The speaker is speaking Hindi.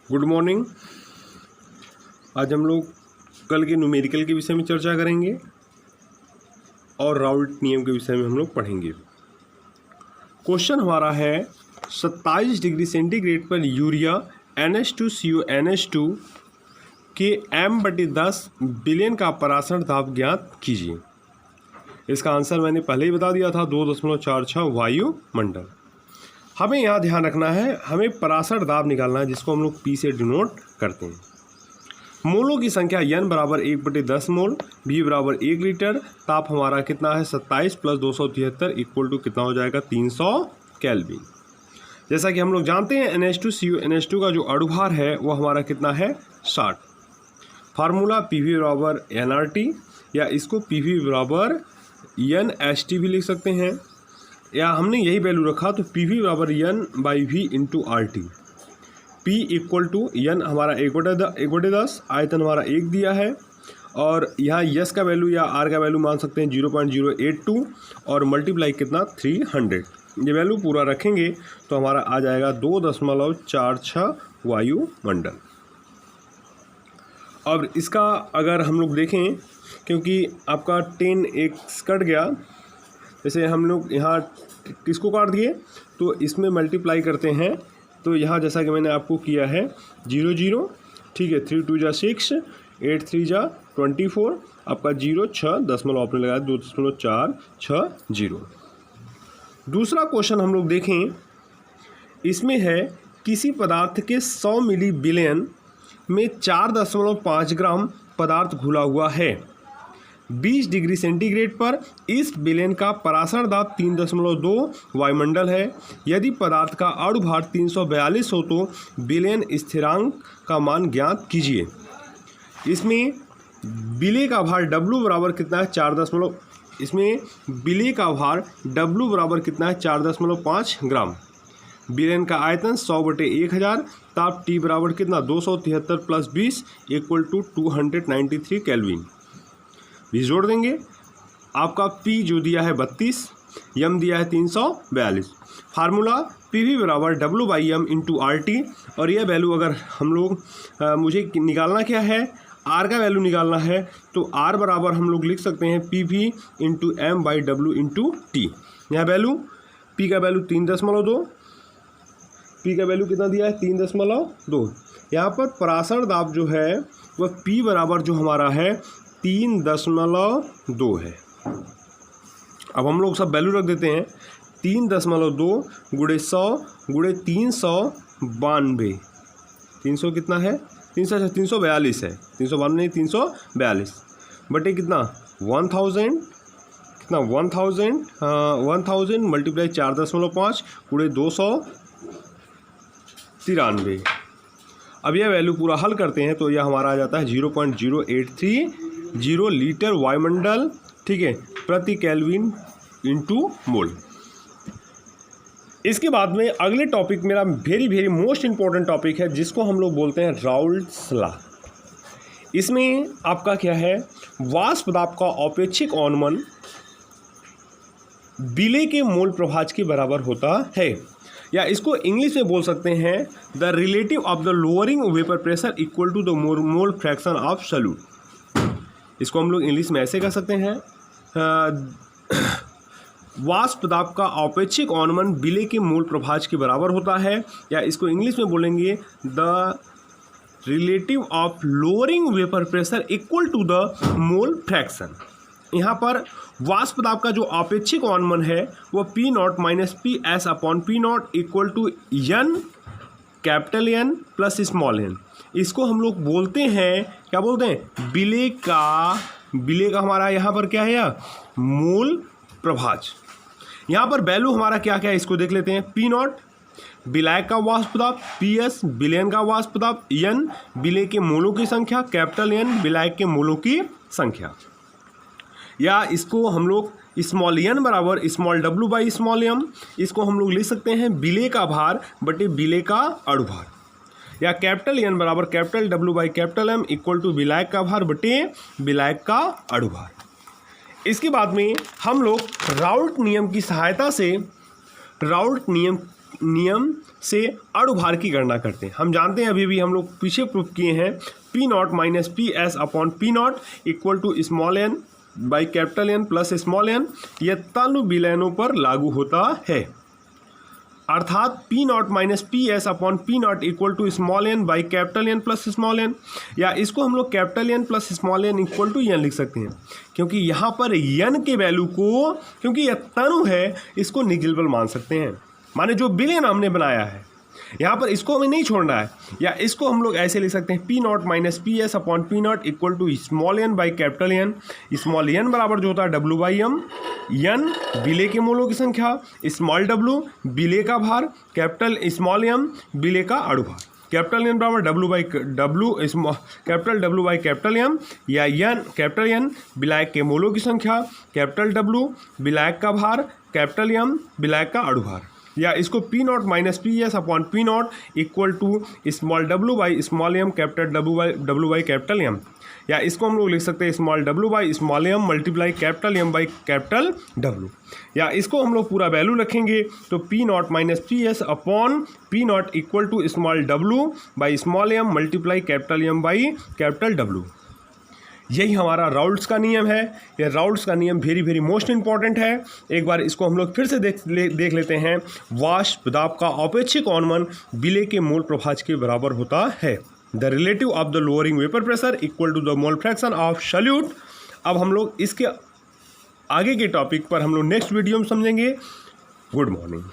Good morning. आज हम लोग कल के न्यूमेरिकल के विषय में चर्चा करेंगे और राउल्ट नियम के विषय में हम लोग पढ़ेंगे। क्वेश्चन हमारा है 27 डिग्री सेंटीग्रेड पर यूरिया NH2CuNH2 के m/10 बिलियन का परासरण दाब ज्ञात कीजिए। इसका आंसर मैंने पहले ही बता दिया था, 2.46 वायुमंडल। हमें यहाँ ध्यान रखना है, हमें परासरण दाब निकालना है जिसको हम लोग P से डिनोट करते हैं। मोलों की संख्या N बराबर 1/10 मोल, V बराबर 1 लीटर। ताप हमारा कितना है 27 + 273 इक्वल टू कितना हो जाएगा 300 केल्विन। जैसा कि हम लोग जानते हैं NH2CuNH2 का जो अणुभार है वो हमारा कितना है 60। फार्मूला PV बराबर nRT, या इसको PV बराबर NHT भी लिख सकते हैं, या हमने यही वैल्यू रखा तो PV बराबर N/V × RT। P equal to N हमारा 1/10, आयतन हमारा 1 दिया है, और यहाँ यस का वैल्यू या R का वैल्यू मान सकते हैं 0.082 और मल्टीप्लाई कितना 300। ये वैल्यू पूरा रखेंगे तो हमारा आ जाएगा 2.46 वायुमंडल। अब इसका अगर हम लोग देखें, क्योंकि आपका 10x कट गया, जैसे हम लोग यहाँ किसको काट दिए तो इसमें मल्टीप्लाई करते हैं, तो यहाँ जैसा कि मैंने आपको किया है 0 0, ठीक है, 3 2 6, 8 3 24, आपका 0 6 दशमलव आपने लगाया 2.460। दूसरा क्वेश्चन हम लोग देखें, इसमें है किसी पदार्थ के 100 मिली बिलियन में 4.5 ग्राम पदार्थ घुला हुआ है। 20 डिग्री सेंटीग्रेड पर इस बिलियन का परासरण दाब 3.2 वायुमंडल है। यदि पदार्थ का अणुभार 342 हो तो बिलियन स्थिरांक का मान ज्ञात कीजिए। इसमें बिले का भार W बराबर कितना है 4 इसमें बिले का भार W बराबर कितना है 4.5 ग्राम। बिलियन का आयतन 100/1000। ताप T बराबर कितना 273 + 20 इक्वल टू 293 केल्विन। भी जोड़ देंगे, आपका P जो दिया है 32, M दिया है 342। फार्मूला PV बराबर W/M × RT, और यह वैल्यू अगर हम लोग मुझे निकालना क्या है, R का वैल्यू निकालना है, तो R बराबर हम लोग लिख सकते हैं PV × M/W × T। यहाँ वैल्यू P का वैल्यू 3.2, P का वैल्यू कितना दिया है 3.2। यहाँ पर परासरण दाब जो है वह P बराबर जो हमारा है 3.2 है। अब हम लोग सब वैल्यू रख देते हैं, 3.2 × 100 × 392, 300 कितना है 342 है, 392 नहीं 342 बटे कितना 1000, कितना 1000 मल्टीप्लाई 4.5 × 293। अब यह वैल्यू पूरा हल करते हैं तो यह हमारा आ जाता है 0.0830 लीटर वायुमंडल, ठीक है, प्रति केल्विन × मोल। इसके बाद में अगले टॉपिक मेरा वेरी मोस्ट इंपॉर्टेंट टॉपिक है जिसको हम लोग बोलते हैं राउल्ट्स लॉ। इसमें आपका क्या है, वाष्प दाब का अपेक्षिक औन्मन बिले के मोल प्रभाज के बराबर होता है, या इसको इंग्लिश में बोल सकते हैं the relative of the lowering vapour pressure equal to the mole fraction of solute. इसको हम लोग इंग्लिश में ऐसे कह सकते हैं, वाष्प दाब का अपेक्षिक औन्मन बिले के मोल प्रभाज के बराबर होता है, या इसको इंग्लिश में बोलेंगे the relative of lowering vapour pressure equal to the mole fraction. यहाँ पर वाष्प दाब का जो अपेक्षिक औन्मन है वो P0 - PS/P0 equal to N capital N plus small n। इसको हम लोग बोलते हैं, क्या बोलते हैं, बिले का हमारा यहाँ पर क्या है या मोल प्रभाज। यहाँ पर वैल्यू हमारा क्या क्या है इसको देख लेते हैं। P0 विलायक का वाष्प दाब, PS बिलियन का वाष्प दाब, N बिले के मोलों की संख्या, कैपिटल N विलायक के मोलों की संख्या, या इसको हम लोग स्मॉल n बराबर स्मॉल W/स्मॉल m, इसको हम लोग लिख सकते हैं बिले का भार बटे बिले का अणुभार, या कैपिटल N बराबर कैपिटल W/कैपिटल M इक्वल टू विलायक का भार बटे विलायक का अणुभार। इसके बाद में हम लोग राउल्ट नियम की सहायता से राउल्ट नियम नियम से अणुभार की गणना करते हैं। हम जानते हैं, अभी भी हम लोग पीछे प्रूफ किए हैं, P not minus P S upon P not equal to small N by capital N plus small N. यह तनु विलयनों पर लागू होता है, अर्थात P not minus P S upon P not equal to small N by capital N plus small N, या इसको हम लोग capital N plus small N equal to N लिख सकते हैं, क्योंकि यहाँ पर एन के वैल्यू को, क्योंकि यह तनु है, इसको निगेटिव मान सकते हैं, माने जो विलयन हमने बनाया है यहाँ पर इसको हमें नहीं छोड़ना है। या इसको हम लोग ऐसे लिख सकते हैं, P not minus P S upon P not equal to small N by capital N. Small N बराबर जो होता है डब्ल्यू बाई एम, एन विलेय के मोलों की संख्या, स्मॉल डब्ल्यू विलेय का भार, कैपिटल स्मॉल एम विलेय का अणुभार। कैपिटल एन बराबर W by W capital W by capital M, या एन कैपिटल एन विलायक के मोलों की संख्या, कैपिटल डब्ल्यू विलायक का भार, कैपिटल एम विलायक का अणुभार। या इसको P not minus P S upon P not equal to small W by small M capital W by capital M, या इसको हम लोग लिख सकते हैं small W by small M multiply capital M by capital W. या इसको हम लोग पूरा वैल्यू रखेंगे तो P not minus P S upon P not equal to small W by small M multiply capital M by capital W. यही हमारा राउल्ट्स का नियम है। यह राउल्ट्स का नियम वेरी वेरी मोस्ट इंपॉर्टेंट है। एक बार इसको हम लोग फिर से देख लेते हैं। वाष्प दाब का अपेक्षिक औन्मन विलेय के मोल प्रभाज के बराबर होता है। The relative of the lowering vapour pressure equal to the mole fraction of solute. अब हम लोग इसके आगे के टॉपिक पर हम लोग नेक्स्ट वीडियो में समझेंगे। Good morning.